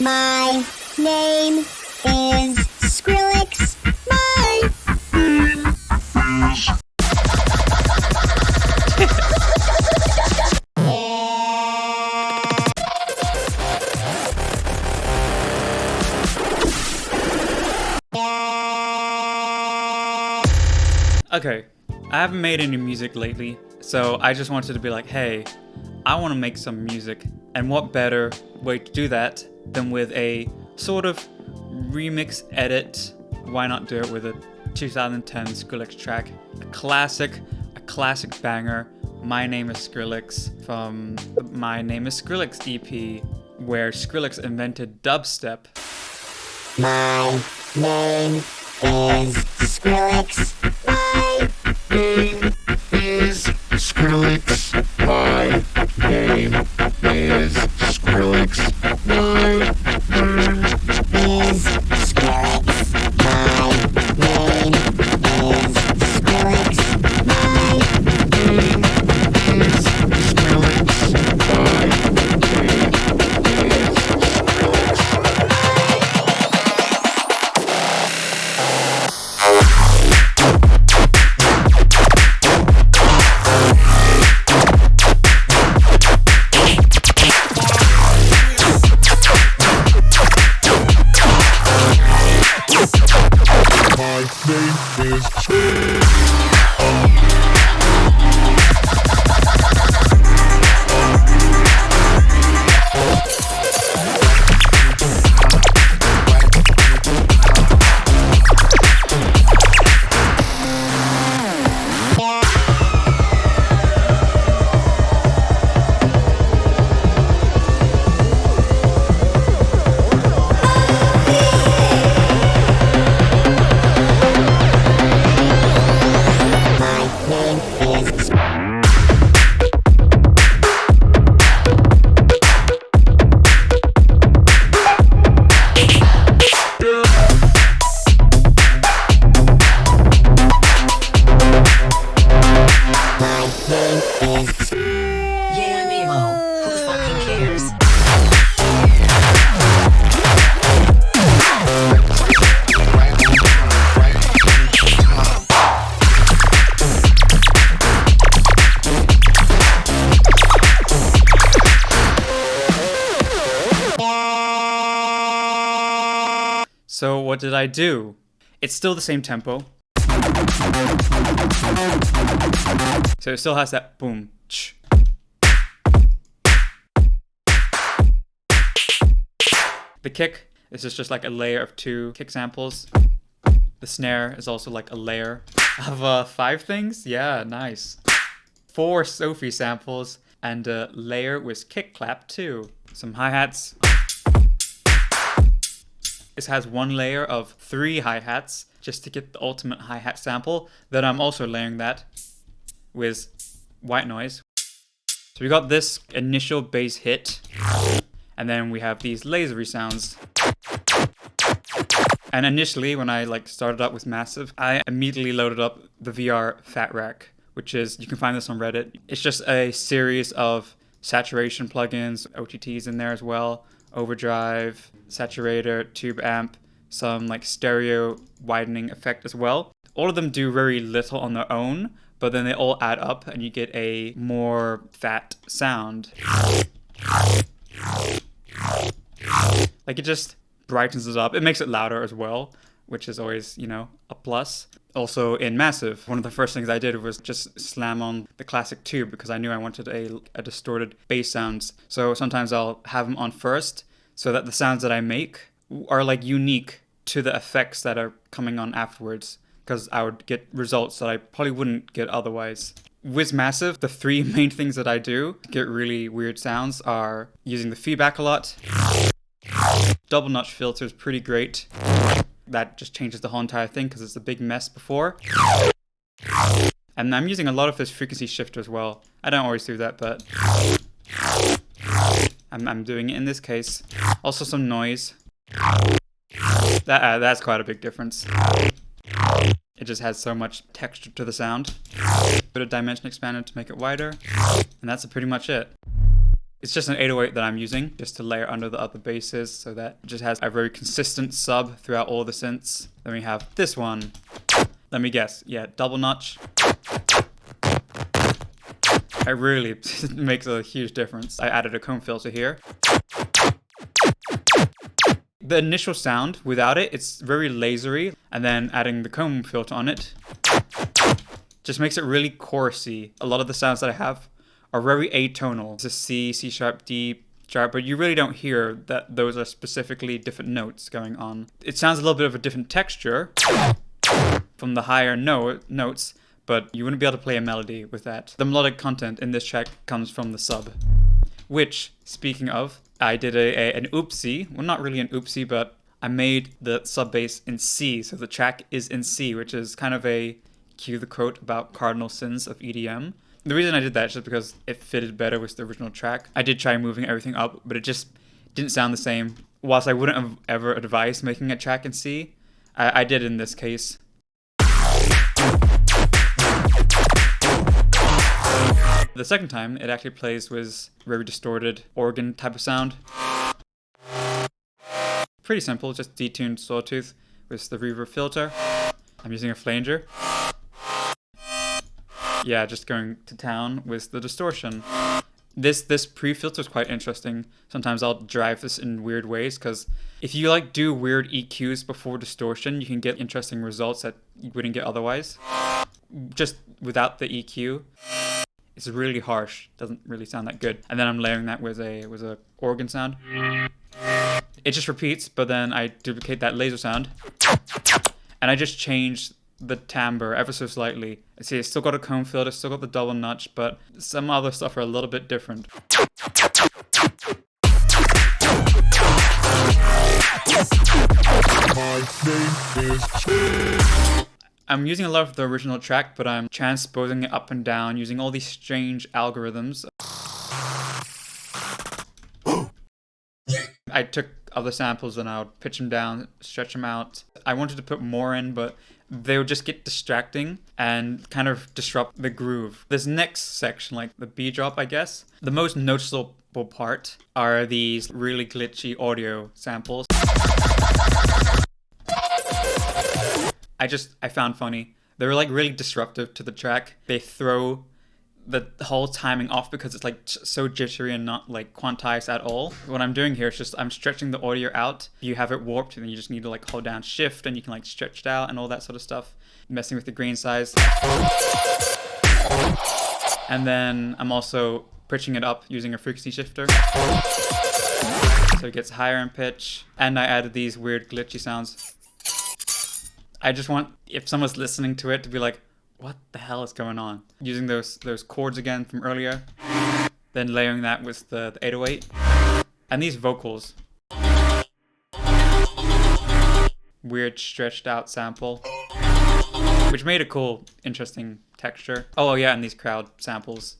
My name is Skrillex. My name is... Okay, I haven't made any music lately, so I just wanted to be like, hey, I want to make some music, and what better way to do that than with a sort of remix edit? Why not do it with a 2010 Skrillex track? A classic banger, My Name is Skrillex, from the My Name is Skrillex EP, where Skrillex invented dubstep. My name is Skrillex. My name is Skrillex. My name is Skrillex. My name is Skrillex. My name is Skrillex. My name is So what did I do? It's still the same tempo. So it still has that boom, ch. The kick is just like a layer of 2 kick samples. The snare is also like a layer of 5 things. Yeah, nice. 4 Sophie samples and a layer with kick clap too. Some hi-hats. This has 1 layer of 3 hi-hats just to get the ultimate hi-hat sample. Then I'm also layering that with white noise. So we got this initial bass hit, and then we have these lasery sounds. And initially, when I started up with Massive, I immediately loaded up the VR Fat Rack, which is, you can find this on Reddit. It's just a series of saturation plugins, OTTs in there as well. Overdrive, saturator, tube amp, some stereo widening effect as well. All of them do very little on their own, but then they all add up and you get a more fat sound. It just brightens it up. It makes it louder as well, which is always, a plus. Also in Massive, one of the first things I did was just slam on the classic tube because I knew I wanted a distorted bass sounds. So sometimes I'll have them on first so that the sounds that I make are unique to the effects that are coming on afterwards, because I would get results that I probably wouldn't get otherwise. With Massive, the 3 main things that I do to get really weird sounds are using the feedback a lot. Double notch filter is pretty great. That just changes the whole entire thing because it's a big mess before. And I'm using a lot of this frequency shifter as well. I don't always do that, but I'm doing it in this case. Also some noise. That's quite a big difference. It just has so much texture to the sound. Bit of dimension expander to make it wider. And that's pretty much it. It's just an 808 that I'm using just to layer under the other basses so that it just has a very consistent sub throughout all the synths. Then we have this one. Let me guess. Yeah, double notch. It really makes a huge difference. I added a comb filter here. The initial sound, without it, it's very lasery, and then adding the comb filter on it just makes it really chorusy. A lot of the sounds that I have are very atonal. It's a C, C sharp, D sharp, but you really don't hear that those are specifically different notes going on. It sounds a little bit of a different texture from the higher notes, but you wouldn't be able to play a melody with that. The melodic content in this track comes from the sub, which, speaking of, I did an oopsie. Well, not really an oopsie, but I made the sub bass in C, so the track is in C, which is kind of a cue the quote about cardinal sins of EDM. The reason I did that is just because it fitted better with the original track. I did try moving everything up, but it just didn't sound the same. Whilst I wouldn't have ever advised making a track in C, I did in this case. The second time it actually plays with very distorted organ type of sound. Pretty simple, just detuned sawtooth with the reverb filter. I'm using a flanger. Yeah, just going to town with the distortion. This pre-filter is quite interesting. Sometimes I'll drive this in weird ways because if you like do weird EQs before distortion, you can get interesting results that you wouldn't get otherwise. Just without the EQ. It's really harsh, doesn't really sound that good. And then I'm layering that with a organ sound. It just repeats, but then I duplicate that laser sound. And I just change the timbre ever so slightly. See, it's still got a comb filter, still got the double notch, but some other stuff are a little bit different. I'm using a lot of the original track, but I'm transposing it up and down using all these strange algorithms. I took other samples and I would pitch them down, stretch them out. I wanted to put more in, but they would just get distracting and kind of disrupt the groove. This next section, like the B drop, I guess, the most noticeable part are these really glitchy audio samples. I found funny. They were like really disruptive to the track. They throw the whole timing off because it's like so jittery and not like quantized at all. What I'm doing here is just I'm stretching the audio out. You have it warped and then you just need to like hold down shift and you can like stretch it out and all that sort of stuff. Messing with the grain size. And then I'm also pitching it up using a frequency shifter. So it gets higher in pitch. And I added these weird glitchy sounds. I just want, if someone's listening to it, to be like, what the hell is going on? Using those chords again from earlier, then layering that with the 808. And these vocals. Weird stretched out sample, which made a cool, interesting texture. Oh yeah, and these crowd samples.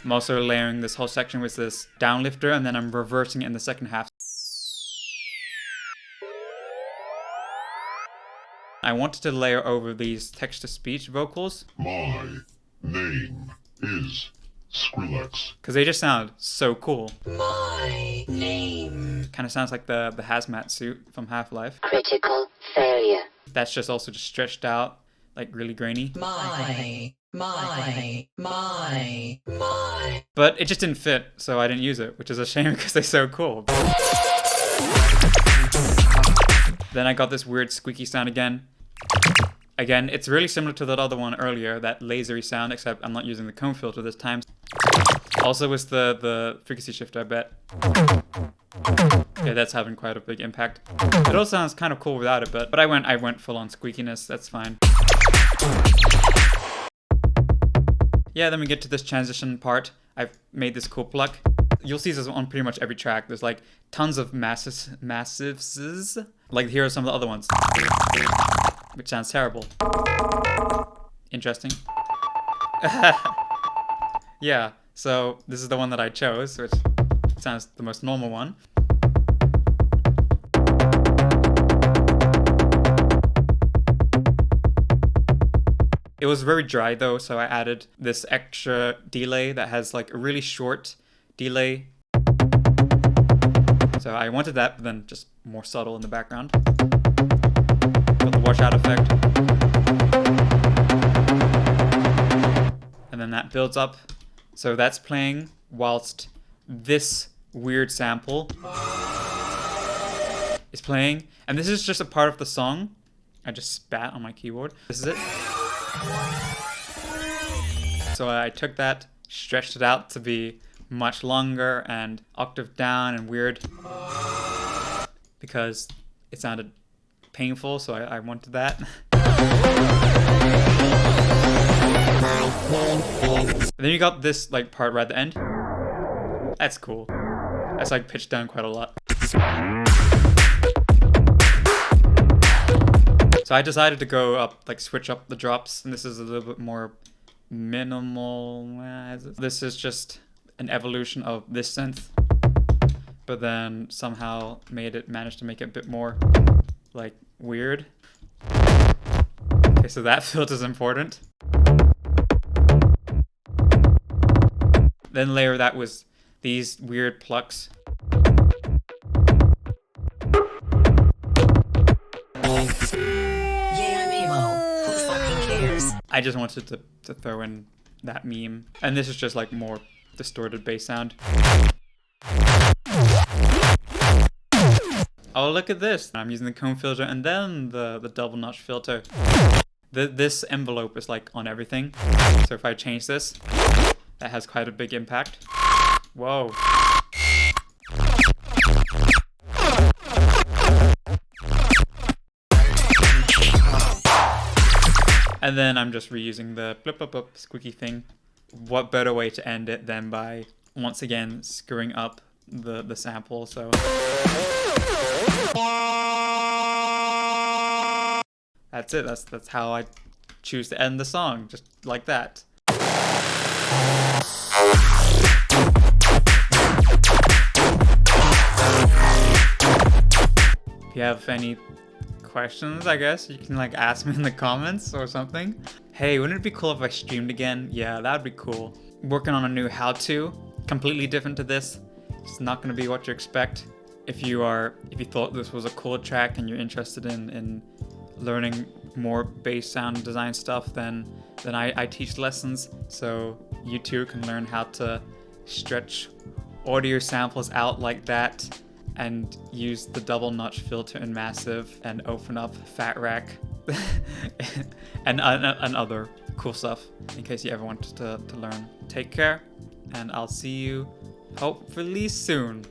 I'm also layering this whole section with this downlifter, and then I'm reversing it in the second half. I wanted to layer over these text-to-speech vocals. My name is Skrillex. Because they just sound so cool. My name. Kind of sounds like the hazmat suit from Half-Life. Critical failure. That's just also just stretched out, like really grainy. My. But it just didn't fit, so I didn't use it, which is a shame because they're so cool. Then I got this weird squeaky sound again. Again, it's really similar to that other one earlier, that lasery sound, except I'm not using the comb filter this time. Also with the frequency shifter, I bet. Yeah, that's having quite a big impact. It also sounds kind of cool without it, but I went full on squeakiness, that's fine. Yeah, then we get to this transition part. I've made this cool pluck. You'll see this on pretty much every track. There's like tons of massives. Like here are some of the other ones. Which sounds terrible. Interesting. Yeah, so this is the one that I chose, which sounds the most normal one. It was very dry though, so I added this extra delay that has like a really short delay. So I wanted that, but then just more subtle in the background. Got the washout effect. And then that builds up. So that's playing whilst this weird sample is playing. And this is just a part of the song. I just spat on my keyboard. This is it. So I took that, stretched it out to be much longer and octave down and weird because it sounded painful, so I wanted that. And then you got this like part right at the end. That's cool. That's like pitched down quite a lot. So I decided to go up, like switch up the drops, and this is a little bit more minimal. This is just an evolution of this synth, but then somehow managed to make it a bit more like weird. Okay, so that filter is important. Then layer that was these weird plucks. I just wanted to throw in that meme. And this is just like more distorted bass sound. Oh, look at this. I'm using the comb filter and then the double notch filter. This envelope is like on everything. So if I change this, that has quite a big impact. Whoa. And then I'm just reusing the blip blip blip squeaky thing. What better way to end it than by once again screwing up the sample, so that's it. That's how I choose to end the song, just like that. If you have any questions, I guess you can like ask me in the comments or something. Hey, wouldn't it be cool if I streamed again? Yeah, that'd be cool. Working on a new how-to, completely different to this. It's not gonna be what you expect. If you thought this was a cool track and you're interested in learning more bass sound design stuff, then I teach lessons, so you too can learn how to stretch audio samples out like that and use the double notch filter in Massive and open up Fat Rack and other cool stuff in case you ever wanted to learn. Take care, and I'll see you hopefully soon.